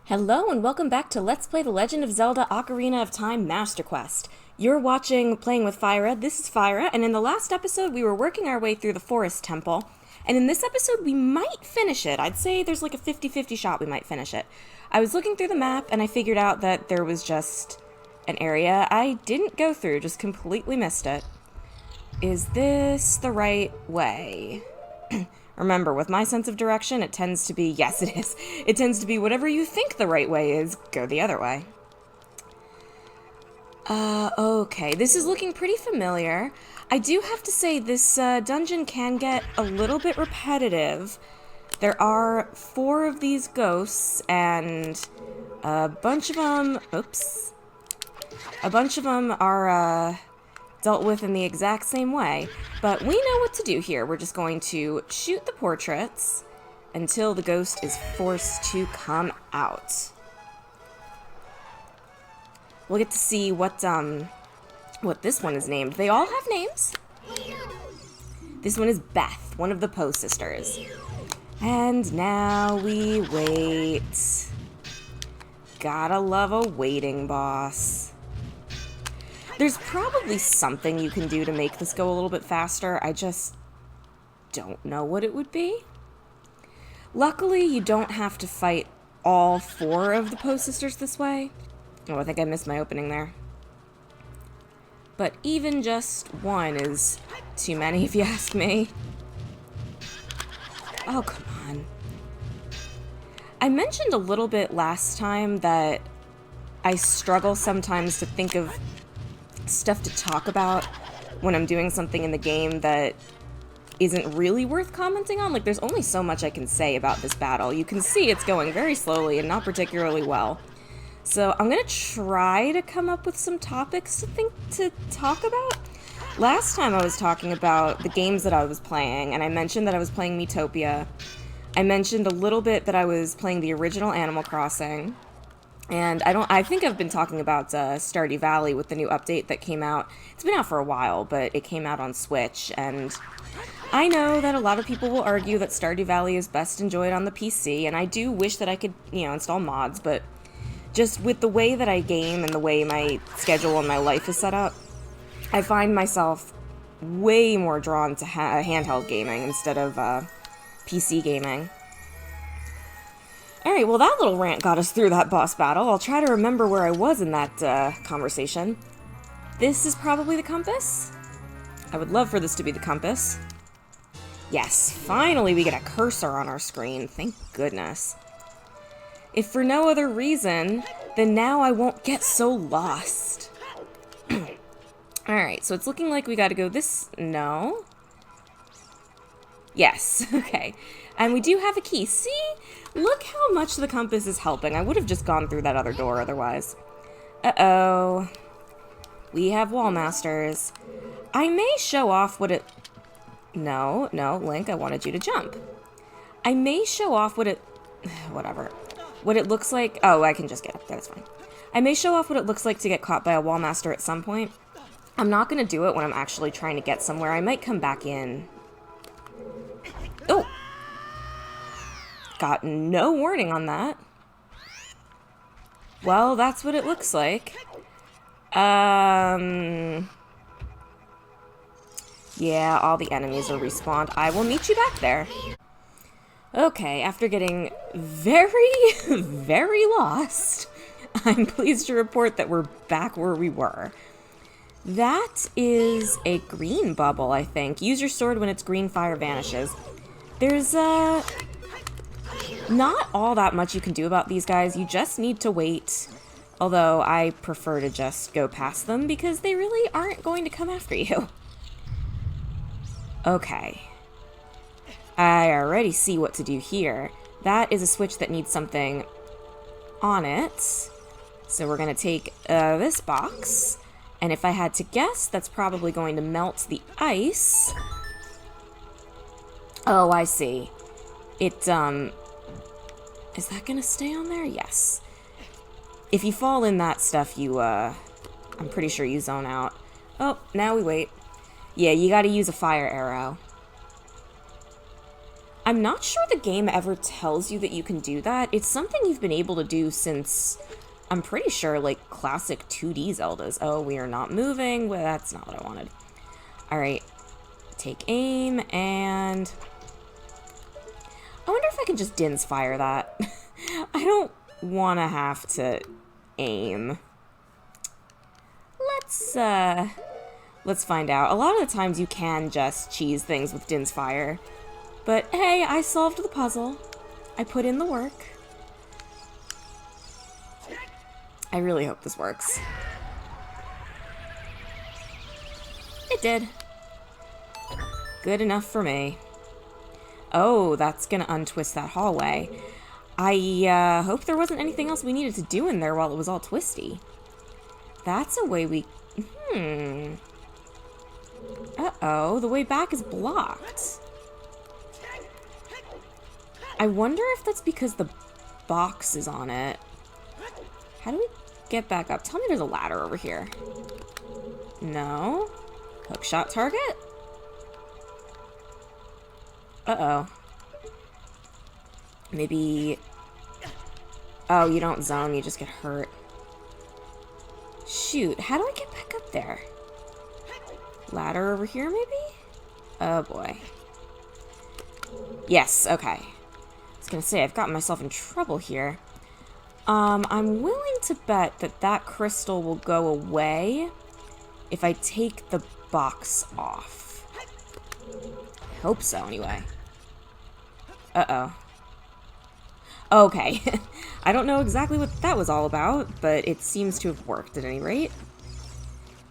Hello and welcome back to Let's Play The Legend of Zelda Ocarina of Time Master Quest. You're watching Playing with Fyra, this is Fyra, and in the last episode we were working our way through the Forest Temple, and in this episode we might finish it. I'd say there's like a 50-50 shot we might finish it. I was looking through the map and I figured out that there was just an area I didn't go through, just completely missed it. Is this the right way? Remember, with my sense of direction, it tends to be, yes it is, it tends to be whatever you think the right way is, go the other way. Okay, this is looking pretty familiar. I do have to say, this dungeon can get a little bit repetitive. There are 4 of these ghosts, and a bunch of them, are, dealt with in the exact same way, but we know what to do here. We're just going to shoot the portraits until the ghost is forced to come out. We'll get to see what this one is named. They all have names. This one is Beth, one of the Poe sisters. And now we wait. Gotta love a waiting boss. There's probably something you can do to make this go a little bit faster. I just don't know what it would be. Luckily, you don't have to fight all 4 of the Poe sisters this way. Oh, I think I missed my opening there. But even just 1 is too many, if you ask me. Oh, come on. I mentioned a little bit last time that I struggle sometimes to think of stuff to talk about when I'm doing something in the game that isn't really worth commenting on. Like, there's only so much I can say about this battle. You can see it's going very slowly and not particularly well. So I'm gonna try to come up with some topics to talk about. Last time I was talking about the games that I was playing, and I mentioned that I was playing Miitopia. I mentioned a little bit that I was playing the original Animal Crossing. And I think I've been talking about Stardew Valley with the new update that came out. It's been out for a while, but it came out on Switch, and I know that a lot of people will argue that Stardew Valley is best enjoyed on the PC, and I do wish that I could, install mods, but just with the way that I game and the way my schedule and my life is set up, I find myself way more drawn to handheld gaming instead of PC gaming. Alright, well that little rant got us through that boss battle. I'll try to remember where I was in that conversation. This is probably the compass? I would love for this to be the compass. Yes, finally we get a cursor on our screen. Thank goodness. If for no other reason, then now I won't get so lost. Alright, so it's looking like we gotta go this... No? Yes, okay. And we do have a key. See? Look how much the compass is helping. I would have just gone through that other door otherwise. Uh-oh. We have wall masters. I may show off what it... No, Link, I wanted you to jump. I may show off what it... Whatever. What it looks like... Oh, I can just get up there, that's fine. I may show off what it looks like to get caught by a wall master at some point. I'm not going to do it when I'm actually trying to get somewhere. I might come back in. Oh! Got no warning on that. Well, that's what it looks like. Yeah, all the enemies are respawned. I will meet you back there. Okay, after getting very, very lost, I'm pleased to report that we're back where we were. That is a green bubble, I think. Use your sword when its green fire vanishes. There's, not all that much you can do about these guys. You just need to wait. Although, I prefer to just go past them because they really aren't going to come after you. Okay. I already see what to do here. That is a switch that needs something on it. So we're going to take this box. And if I had to guess, that's probably going to melt the ice. Oh, I see. It, is that gonna stay on there? Yes. If you fall in that stuff, you, I'm pretty sure you zone out. Oh, now we wait. Yeah, you gotta use a fire arrow. I'm not sure the game ever tells you that you can do that. It's something you've been able to do since, I'm pretty sure, like, classic 2D Zeldas. Oh, we are not moving. Well, that's not what I wanted. Alright. Take aim, and... I wonder if I can just Din's fire that. I don't want to have to aim. Let's find out. A lot of the times you can just cheese things with Din's fire. But hey, I solved the puzzle. I put in the work. I really hope this works. It did. Good enough for me. Oh, that's gonna untwist that hallway. I hope there wasn't anything else we needed to do in there while it was all twisty. That's a way we... Uh-oh, the way back is blocked. I wonder if that's because the box is on it. How do we get back up? Tell me there's a ladder over here. No. Hookshot target? Uh-oh. Maybe... Oh, you don't zone, you just get hurt. Shoot, how do I get back up there? Ladder over here, maybe? Oh, boy. Yes, okay. I was gonna say, I've gotten myself in trouble here. I'm willing to bet that that crystal will go away if I take the box off. I hope so, anyway. Uh-oh. Okay. I don't know exactly what that was all about, but it seems to have worked at any rate.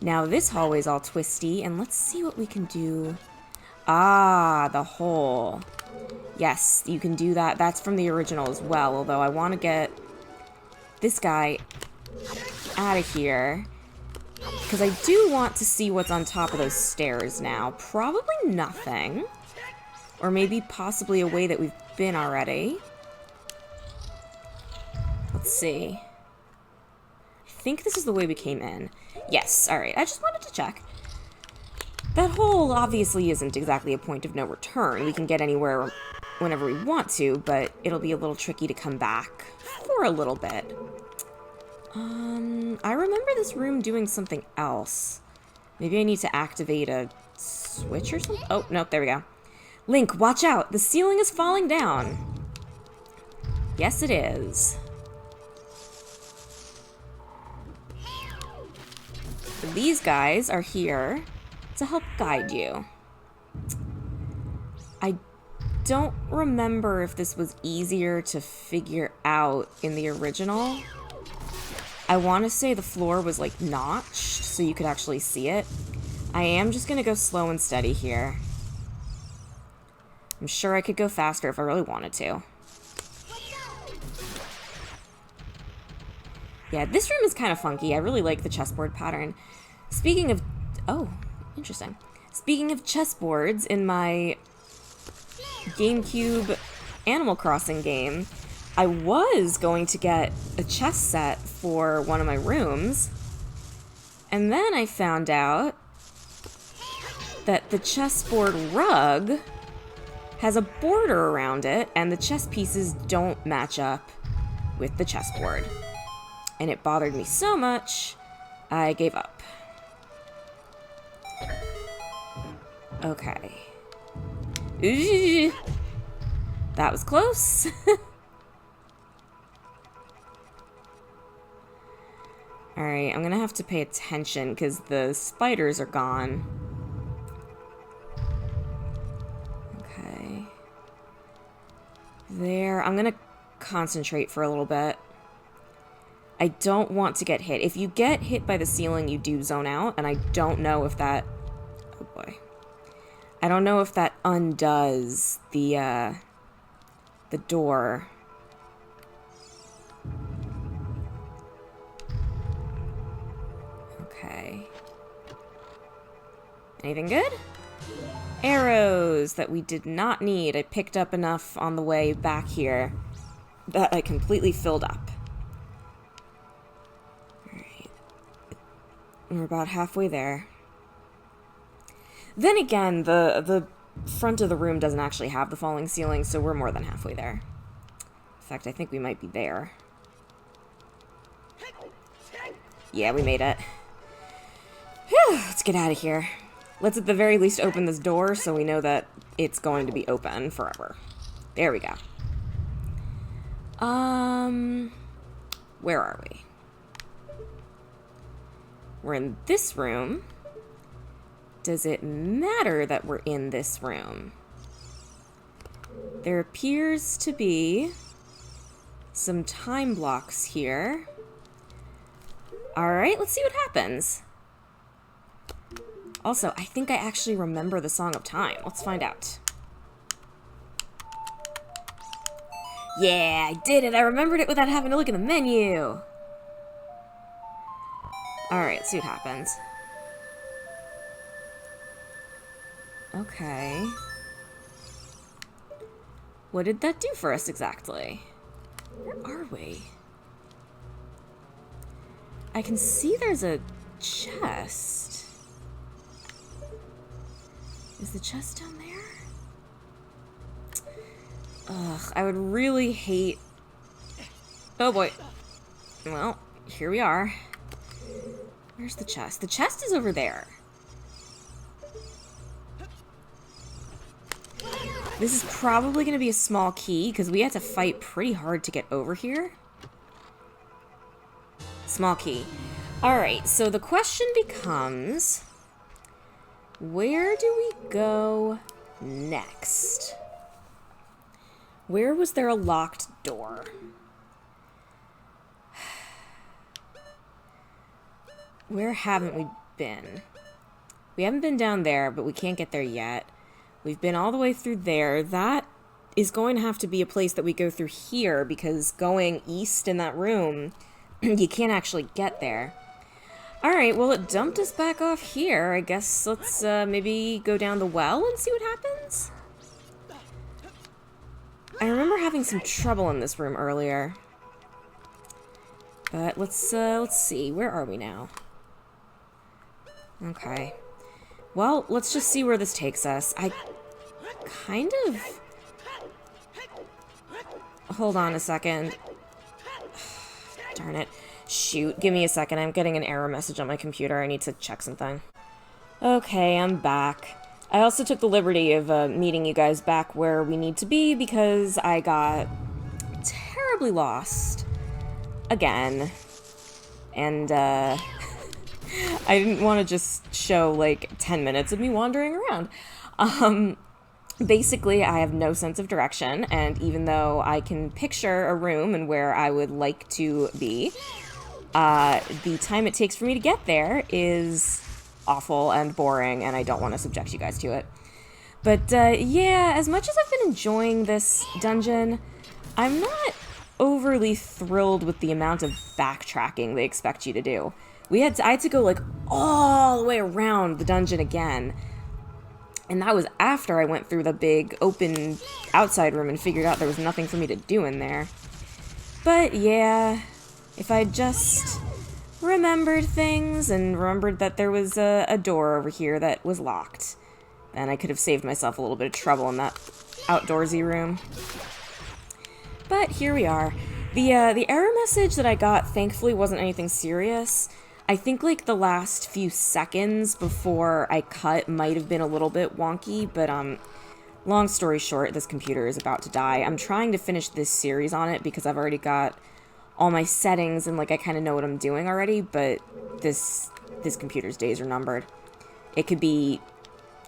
Now this hallway's all twisty, and let's see what we can do. Ah, the hole. Yes, you can do that. That's from the original as well, although I want to get this guy out of here, because I do want to see what's on top of those stairs now. Probably nothing. Or maybe possibly a way that we've been already. Let's see. I think this is the way we came in. Yes, alright. I just wanted to check. That hole obviously isn't exactly a point of no return. We can get anywhere whenever we want to, but it'll be a little tricky to come back for a little bit. I remember this room doing something else. Maybe I need to activate a switch or something? Oh, nope, there we go. Link, watch out! The ceiling is falling down! Yes, it is. These guys are here to help guide you. I don't remember if this was easier to figure out in the original. I want to say the floor was like notched so you could actually see it. I am just going to go slow and steady here. I'm sure I could go faster if I really wanted to. Yeah, this room is kind of funky. I really like the chessboard pattern. Speaking of... Oh, interesting. Speaking of chessboards, in my GameCube Animal Crossing game, I was going to get a chess set for one of my rooms, and then I found out that the chessboard rug has a border around it, and the chess pieces don't match up with the chessboard. And it bothered me so much, I gave up. Okay. Ooh, that was close. Alright, I'm gonna have to pay attention because the spiders are gone. Okay. There. I'm gonna concentrate for a little bit. I don't want to get hit. If you get hit by the ceiling, you do zone out, and I don't know if that... Oh boy. I don't know if that undoes the door. Okay. Anything good? Arrows that we did not need. I picked up enough on the way back here that I completely filled up. Alright. We're about halfway there. Then again, the front of the room doesn't actually have the falling ceiling, so we're more than halfway there. In fact, I think we might be there. Yeah, we made it. Whew, let's get out of here. Let's at the very least open this door so we know that it's going to be open forever. There we go. Where are we? We're in this room. Does it matter that we're in this room? There appears to be some time blocks here. Alright, let's see what happens. Also, I think I actually remember the Song of Time. Let's find out. Yeah, I did it! I remembered it without having to look at the menu! Alright, let's see what happens. Okay. What did that do for us exactly? Where are we? I can see there's a chest. Is the chest down there? Ugh, I would really hate... Oh boy. Well, here we are. Where's the chest? The chest is over there. This is probably going to be a small key, because we had to fight pretty hard to get over here. Small key. Alright, so the question becomes... where do we go next? Where was there a locked door? Where haven't we been? We haven't been down there, but we can't get there yet. We've been all the way through there. That is going to have to be a place that we go through here, because going east in that room, you can't actually get there. Alright, well, it dumped us back off here. I guess let's maybe go down the well and see what happens? I remember having some trouble in this room earlier. But let's see. Where are we now? Okay. Well, let's just see where this takes us. I kind of... Hold on a second. Darn it. Shoot, give me a second. I'm getting an error message on my computer. I need to check something. Okay, I'm back. I also took the liberty of meeting you guys back where we need to be because I got terribly lost. Again. And, I didn't want to just show, like, 10 minutes of me wandering around. Basically, I have no sense of direction, and even though I can picture a room and where I would like to be, the time it takes for me to get there is awful and boring, and I don't want to subject you guys to it. But, yeah, as much as I've been enjoying this dungeon, I'm not overly thrilled with the amount of backtracking they expect you to do. I had to go, like, all the way around the dungeon again. And that was after I went through the big open outside room and figured out there was nothing for me to do in there. But yeah, if I just remembered things and remembered that there was a door over here that was locked, then I could have saved myself a little bit of trouble in that outdoorsy room. But here we are. The error message that I got thankfully wasn't anything serious. I think, like, the last few seconds before I cut might have been a little bit wonky, but, long story short, this computer is about to die. I'm trying to finish this series on it because I've already got all my settings and, like, I kind of know what I'm doing already, but this computer's days are numbered. It could be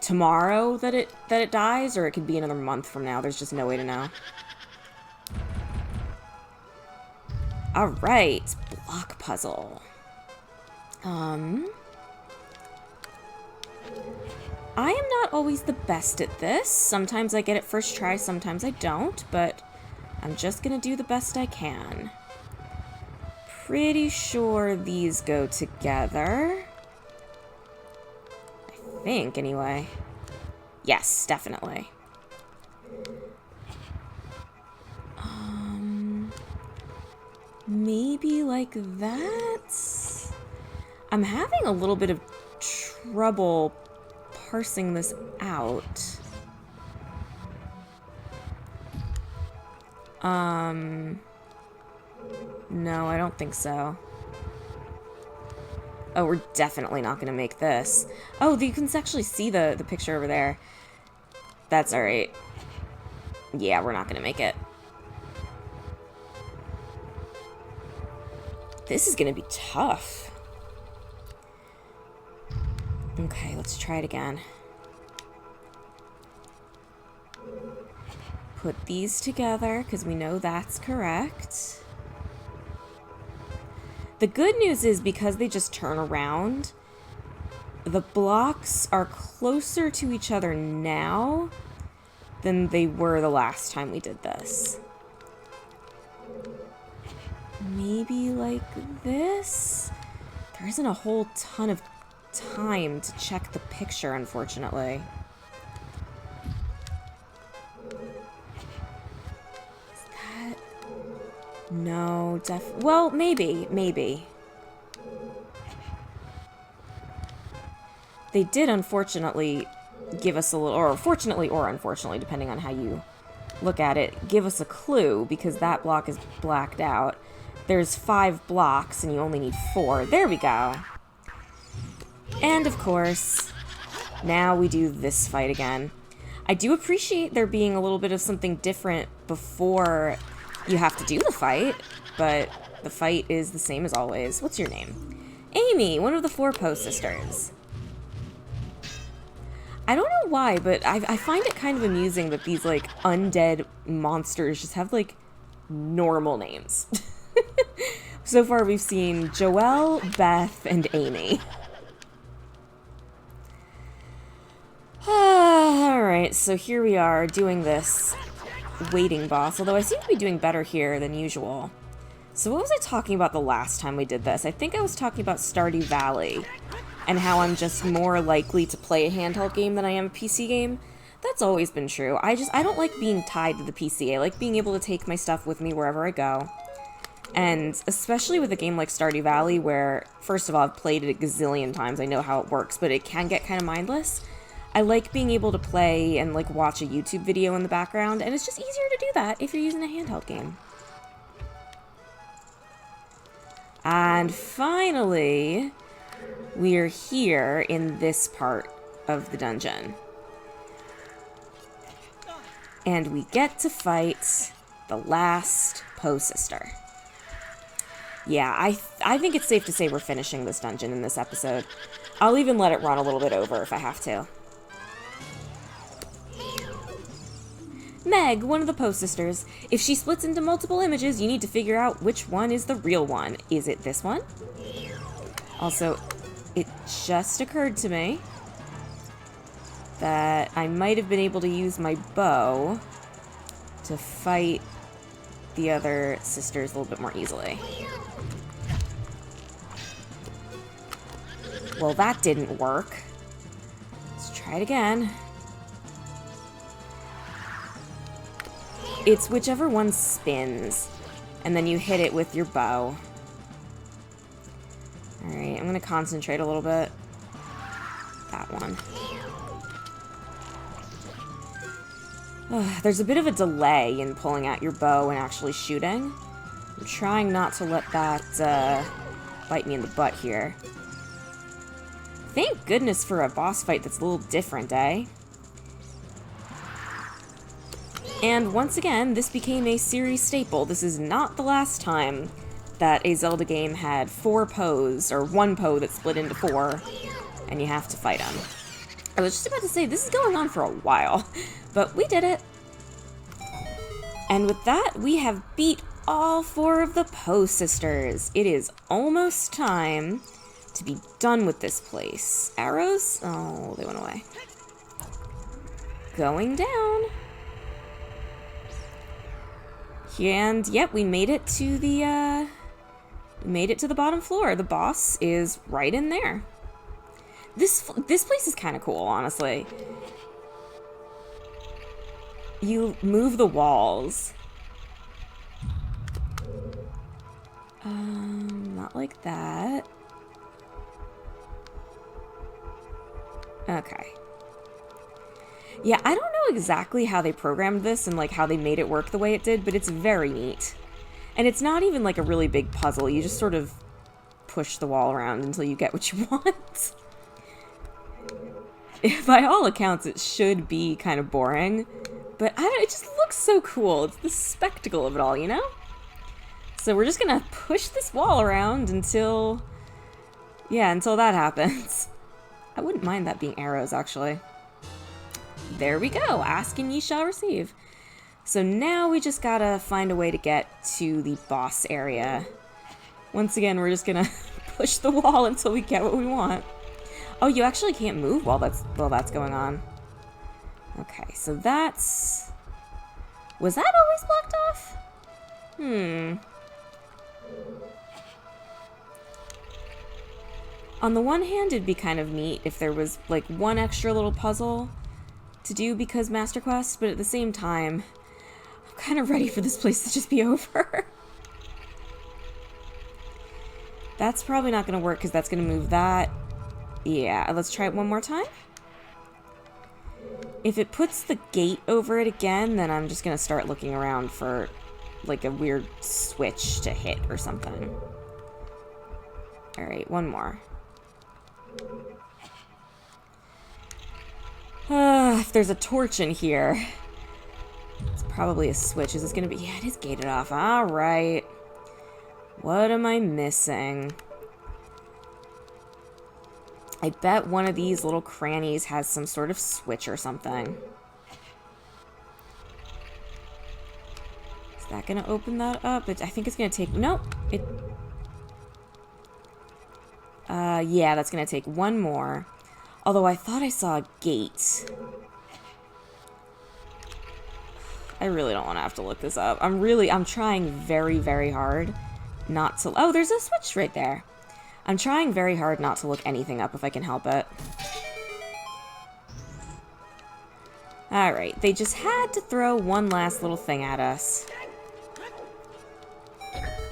tomorrow that it dies, or it could be another month from now. There's just no way to know. Alright, block puzzle. I am not always the best at this. Sometimes I get it first try, sometimes I don't, but I'm just gonna do the best I can. Pretty sure these go together. I think, anyway. Yes, definitely. Maybe like that? I'm having a little bit of trouble parsing this out. No, I don't think so. Oh, we're definitely not gonna make this. Oh, you can actually see the picture over there. That's alright. Yeah, we're not gonna make it. This is gonna be tough. Okay, let's try it again. Put these together, because we know that's correct. The good news is, because they just turn around, the blocks are closer to each other now than they were the last time we did this. Maybe like this? There isn't a whole ton of time to check the picture, unfortunately. Is that... No, well, maybe. They did, unfortunately, give us a little, or fortunately or unfortunately, depending on how you look at it, give us a clue, because that block is blacked out. There's 5 blocks, and you only need 4. There we go. And, of course, now we do this fight again. I do appreciate there being a little bit of something different before you have to do the fight, but the fight is the same as always. What's your name? Amy, one of the 4 Poe sisters. I don't know why, but I find it kind of amusing that these, like, undead monsters just have, like, normal names. So far we've seen Joelle, Beth, and Amy. Alright, so here we are doing this waiting boss, although I seem to be doing better here than usual. So what was I talking about the last time we did this? I think I was talking about Stardew Valley, and how I'm just more likely to play a handheld game than I am a PC game. That's always been true. I don't like being tied to the PC. I like being able to take my stuff with me wherever I go. And especially with a game like Stardew Valley, where, first of all, I've played it a gazillion times, I know how it works, but it can get kind of mindless. I like being able to play and, like, watch a YouTube video in the background, and it's just easier to do that if you're using a handheld game. And finally, we're here in this part of the dungeon. And we get to fight the last Poe sister. Yeah, I think it's safe to say we're finishing this dungeon in this episode. I'll even let it run a little bit over if I have to. Meg, one of the Poe sisters. If she splits into multiple images, you need to figure out which one is the real one. Is it this one? Also, it just occurred to me that I might have been able to use my bow to fight the other sisters a little bit more easily. Well, that didn't work. Let's try it again. It's whichever one spins, and then you hit it with your bow. Alright, I'm gonna concentrate a little bit. That one. There's a bit of a delay in pulling out your bow and actually shooting. I'm trying not to let that bite me in the butt here. Thank goodness for a boss fight that's a little different, eh? And once again, this became a series staple. This is not the last time that a Zelda game had 4 Poes, or 1 Poe that split into 4, and you have to fight them. I was just about to say, this is going on for a while, but we did it. And with that, we have beat all 4 of the Poe sisters. It is almost time to be done with this place. Arrows? Oh, they went away. Going down. And yep, we made it to the bottom floor. The boss is right in there. This place is kind of cool, honestly. You move the walls. Not like that. Okay. Yeah, I don't know exactly how they programmed this and like how they made it work the way it did, but it's very neat. And it's not even like a really big puzzle. You just sort of push the wall around until you get what you want. By all accounts, it should be kind of boring, but I don't, it just looks so cool. It's the spectacle of it all, you know? So we're just gonna push this wall around until, yeah, until that happens. I wouldn't mind that being arrows, actually. There we go. Ask and ye shall receive. So now we just gotta find a way to get to the boss area. Once again, we're just gonna push the wall until we get what we want. Oh, you actually can't move while that's going on. Okay, so that's... Was that always blocked off? On the one hand, it'd be kind of neat if there was, like, one extra little puzzle to do because Master Quest, but at the same time, I'm kind of ready for this place to just be over. That's probably not going to work because that's going to move that. Yeah, let's try it one more time. If it puts the gate over it again, then I'm just going to start looking around for, like, a weird switch to hit or something. Alright, one more. If there's a torch in here, it's probably a switch. Is this going to be... Yeah, it is gated off. Alright. What am I missing? I bet one of these little crannies has some sort of switch or something. Is that going to open that up? I think it's going to take... Nope. Yeah, that's going to take one more. Although I thought I saw a gate. I really don't want to have to look this up. I'm trying very, very hard not to... Oh, there's a switch right there. I'm trying very hard not to look anything up if I can help it. Alright, they just had to throw one last little thing at us.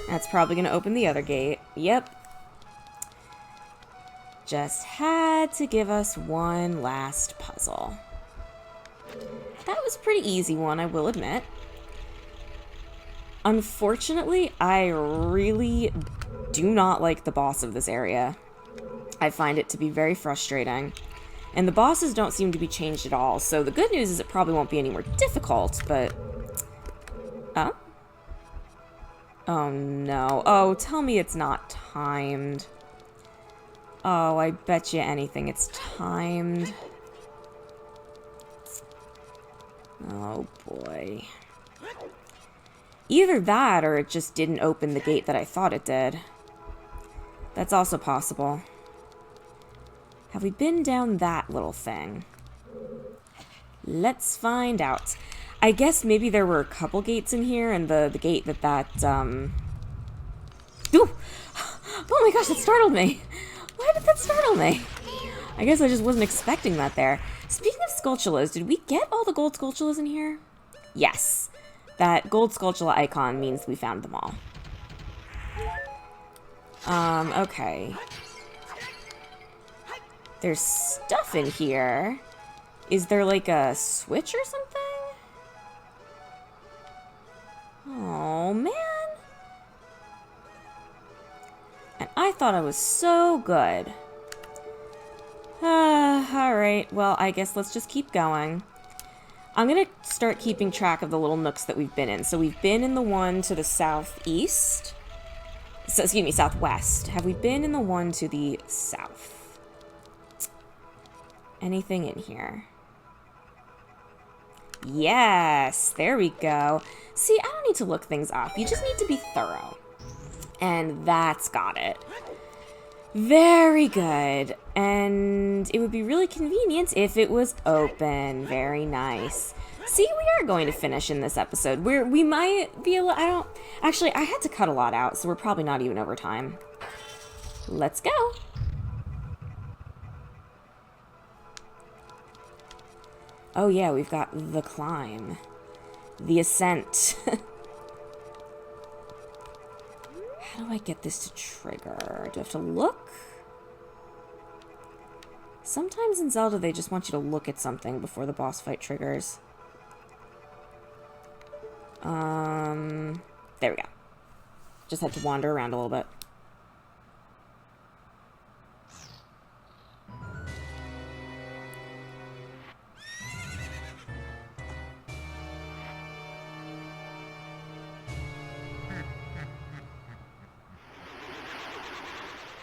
That's probably going to open the other gate. Yep. Just had to give us one last puzzle. That was a pretty easy one, I will admit. Unfortunately, I really do not like the boss of this area. I find it to be very frustrating. And the bosses don't seem to be changed at all, so the good news is it probably won't be any more difficult, but... Oh? Oh no. Oh, tell me it's not timed. Oh, I bet you anything it's timed. Oh boy. Either that or it just didn't open the gate that I thought it did. That's also possible. Have we been down that little thing? Let's find out. I guess maybe there were a couple gates in here and the gate that Ooh! Oh my gosh, that startled me! Why did that startle me? I guess I just wasn't expecting that there. Speaking of Skulltulas, did we get all the gold Skulltulas in here? Yes. That gold Skulltula icon means we found them all. Okay. There's stuff in here. Is there like a switch or something? Oh, man. And I thought I was so good. Alright, well, I guess let's just keep going. I'm gonna start keeping track of the little nooks that we've been in. So we've been in the one to the southeast. So, excuse me, southwest. Have we been in the one to the south? Anything in here? Yes, there we go. See, I don't need to look things up. You just need to be thorough. And that's got it. Very good. And it would be really convenient if it was open. Very nice. See, we are going to finish in this episode. We might be actually, I had to cut a lot out, so we're probably not even over time. Let's go. Oh yeah, we've got the climb. The ascent. How do I get this to trigger? Do I have to look? Sometimes in Zelda, they just want you to look at something before the boss fight triggers. There we go. Just had to wander around a little bit.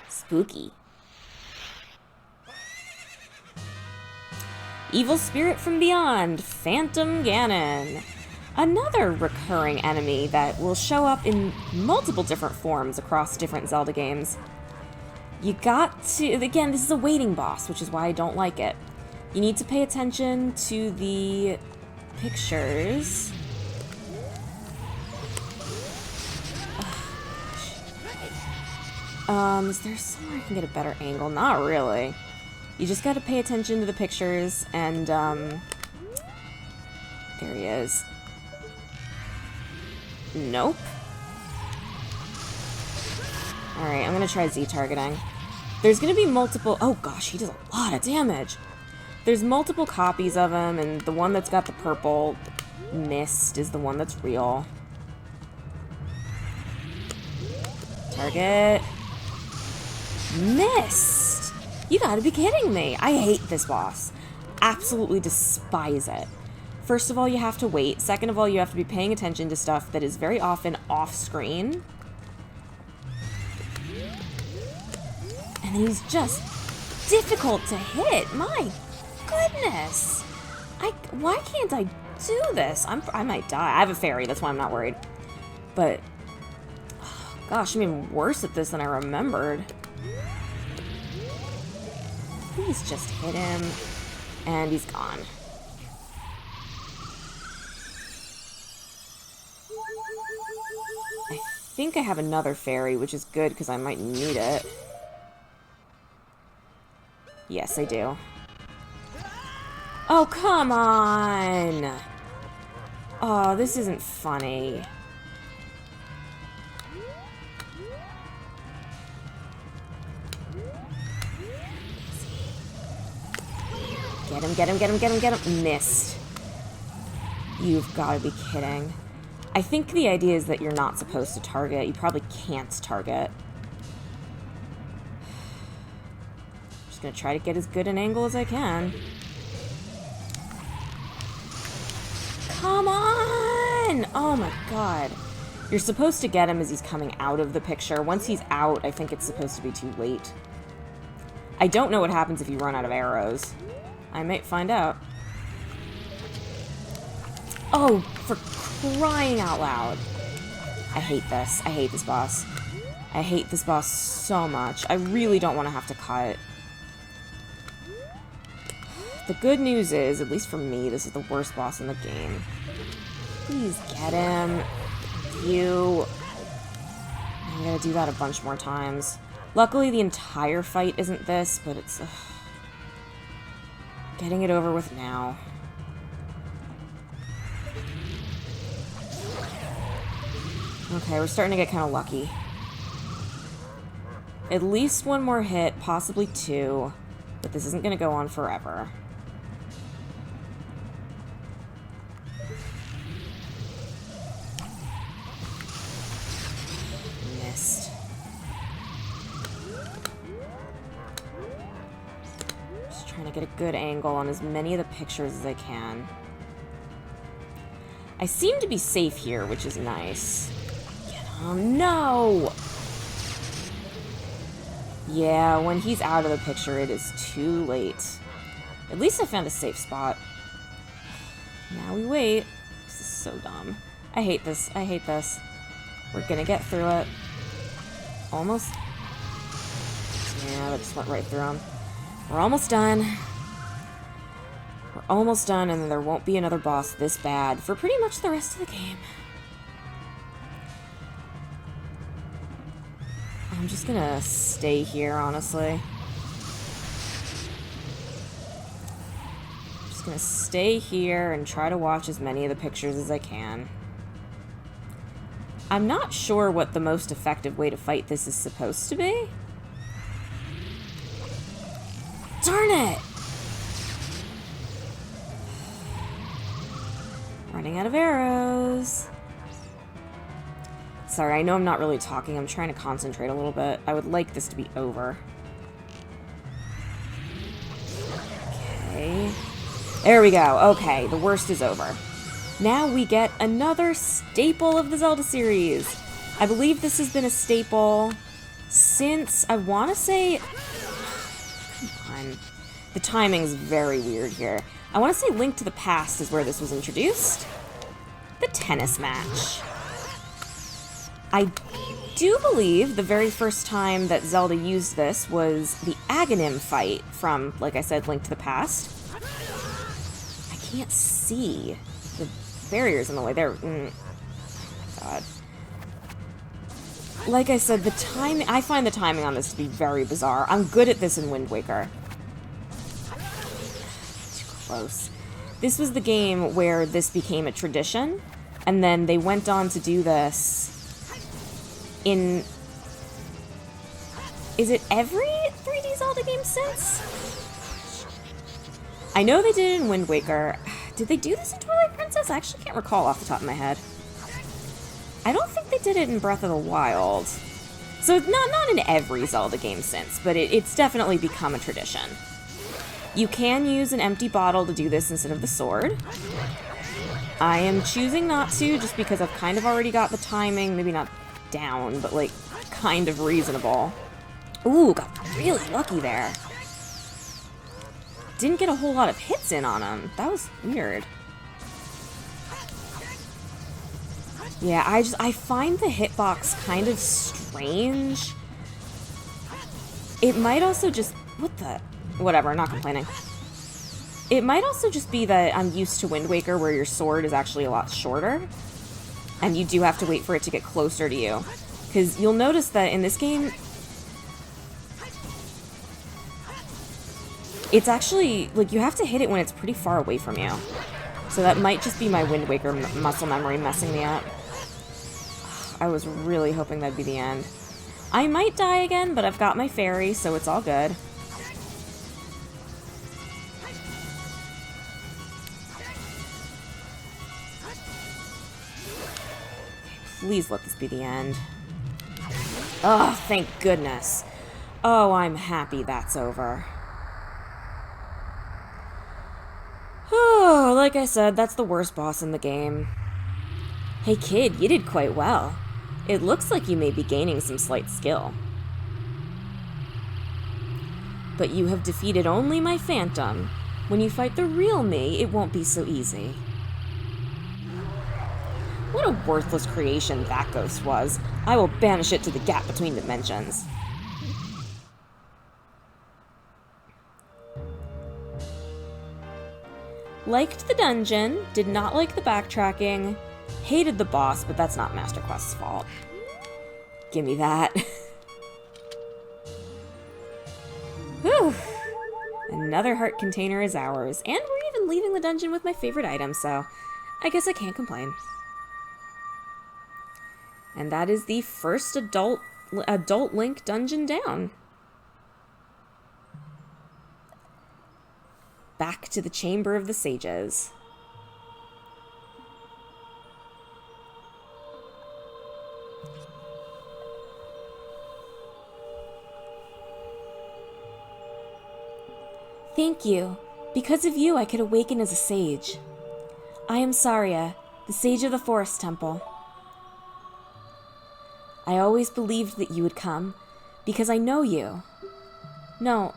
Spooky. Evil Spirit from Beyond, Phantom Ganon. Another recurring enemy that will show up in multiple different forms across different Zelda games. You got to, again, this is a waiting boss, which is why I don't like it. You need to pay attention to the pictures. Is there somewhere I can get a better angle? Not really. You just gotta pay attention to the pictures, and, there he is. Nope. Alright, I'm gonna try Z-targeting. There's gonna be multiple... Oh gosh, he does a lot of damage! There's multiple copies of him, and the one that's got the purple mist is the one that's real. Target. Missed! You gotta be kidding me! I hate this boss. Absolutely despise it. First of all, you have to wait. Second of all, you have to be paying attention to stuff that is very often off-screen. And he's just difficult to hit. My goodness! Why can't I do this? I might die. I have a fairy, that's why I'm not worried. But, oh, gosh, I'm even worse at this than I remembered. Please just hit him. And he's gone. I think I have another fairy, which is good because I might need it. Yes, I do. Oh, come on! Oh, this isn't funny. Get him, get him, get him, get him, get him. Missed. You've got to be kidding. I think the idea is that you're not supposed to target. You probably can't target. I'm just going to try to get as good an angle as I can. Come on! Oh my god. You're supposed to get him as he's coming out of the picture. Once he's out, I think it's supposed to be too late. I don't know what happens if you run out of arrows. I might find out. Oh, for crying out loud. I hate this. I hate this boss. I hate this boss so much. I really don't want to have to cut. The good news is, at least for me, this is the worst boss in the game. Please get him. You. I'm gonna do that a bunch more times. Luckily, the entire fight isn't this, but it's... getting it over with now. Okay, we're starting to get kind of lucky. At least one more hit, possibly two, but this isn't going to go on forever. Missed. Just trying to get a good angle on as many of the pictures as I can. I seem to be safe here, which is nice. Oh, no! Yeah, when he's out of the picture, it is too late. At least I found a safe spot. Now we wait. This is so dumb. I hate this. I hate this. We're gonna get through it. Almost. Yeah, that just went right through him. We're almost done. We're almost done, and then there won't be another boss this bad for pretty much the rest of the game. I'm just gonna stay here, honestly. I'm just gonna stay here and try to watch as many of the pictures as I can. I'm not sure what the most effective way to fight this is supposed to be. Darn it! Running out of arrows. Sorry, I know I'm not really talking. I'm trying to concentrate a little bit. I would like this to be over. Okay. There we go. Okay, the worst is over. Now we get another staple of the Zelda series. I believe this has been a staple since, I want to say... Come on. The timing's very weird here. I want to say Link to the Past is where this was introduced. The tennis match. I do believe the very first time that Zelda used this was the Aghanim fight from, like I said, Link to the Past. I can't see. The barrier's in the way there. God. Like I said, the timing... I find the timing on this to be very bizarre. I'm good at this in Wind Waker. Too close. This was the game where this became a tradition, and then they went on to do this in... Is it every 3D Zelda game since? I know they did it in Wind Waker. Did they do this in Twilight Princess? I actually can't recall off the top of my head. I don't think they did it in Breath of the Wild. So not in every Zelda game since, but it's definitely become a tradition. You can use an empty bottle to do this instead of the sword. I am choosing not to, just because I've kind of already got the timing, maybe not down, but like kind of reasonable. Ooh, got really lucky there. Didn't get a whole lot of hits in on him. That was weird. Yeah, I find the hitbox kind of strange. It might also just... What the... Whatever, not complaining. It might also just be that I'm used to Wind Waker, where your sword is actually a lot shorter. And you do have to wait for it to get closer to you. Because you'll notice that in this game... It's actually... Like, you have to hit it when it's pretty far away from you. So that might just be my Wind Waker muscle memory messing me up. I was really hoping that'd be the end. I might die again, but I've got my fairy, so it's all good. Please let this be the end. Oh, thank goodness. Oh, I'm happy that's over. Oh, like I said, that's the worst boss in the game. Hey kid, you did quite well. It looks like you may be gaining some slight skill. But you have defeated only my phantom. When you fight the real me, it won't be so easy. What a worthless creation that ghost was. I will banish it to the gap between dimensions. Liked the dungeon, did not like the backtracking, hated the boss, but that's not Master Quest's fault. Gimme that. Whew. Another heart container is ours, and we're even leaving the dungeon with my favorite item, so I guess I can't complain. And that is the first adult Link dungeon down. Back to the Chamber of the Sages. Thank you. Because of you, I could awaken as a sage. I am Saria, the sage of the Forest Temple. I always believed that you would come, because I know you. No,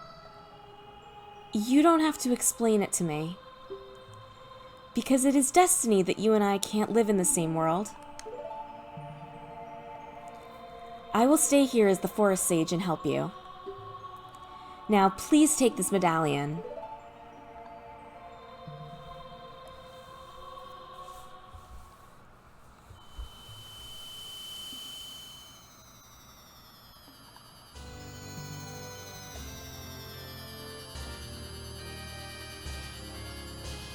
you don't have to explain it to me. Because it is destiny that you and I can't live in the same world. I will stay here as the Forest Sage and help you. Now, please take this medallion.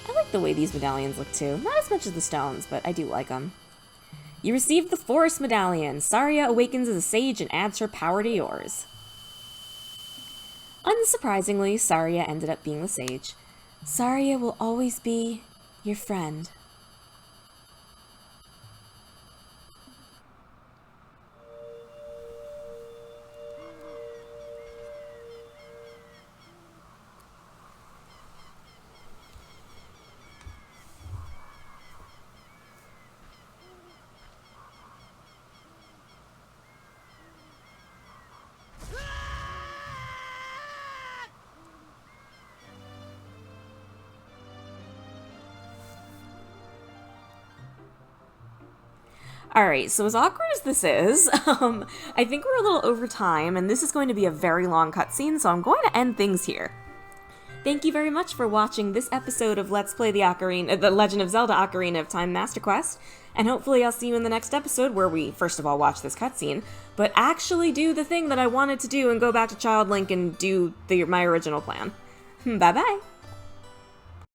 I like the way these medallions look too. Not as much as the stones, but I do like them. You received the Forest Medallion. Saria awakens as a sage and adds her power to yours. Unsurprisingly, Saria ended up being the sage. Saria will always be your friend. Alright, so as awkward as this is, I think we're a little over time, and this is going to be a very long cutscene, so I'm going to end things here. Thank you very much for watching this episode of Let's Play the Legend of Zelda Ocarina of Time Master Quest, and hopefully I'll see you in the next episode where we, first of all, watch this cutscene, but actually do the thing that I wanted to do and go back to Child Link and do my original plan. Bye-bye!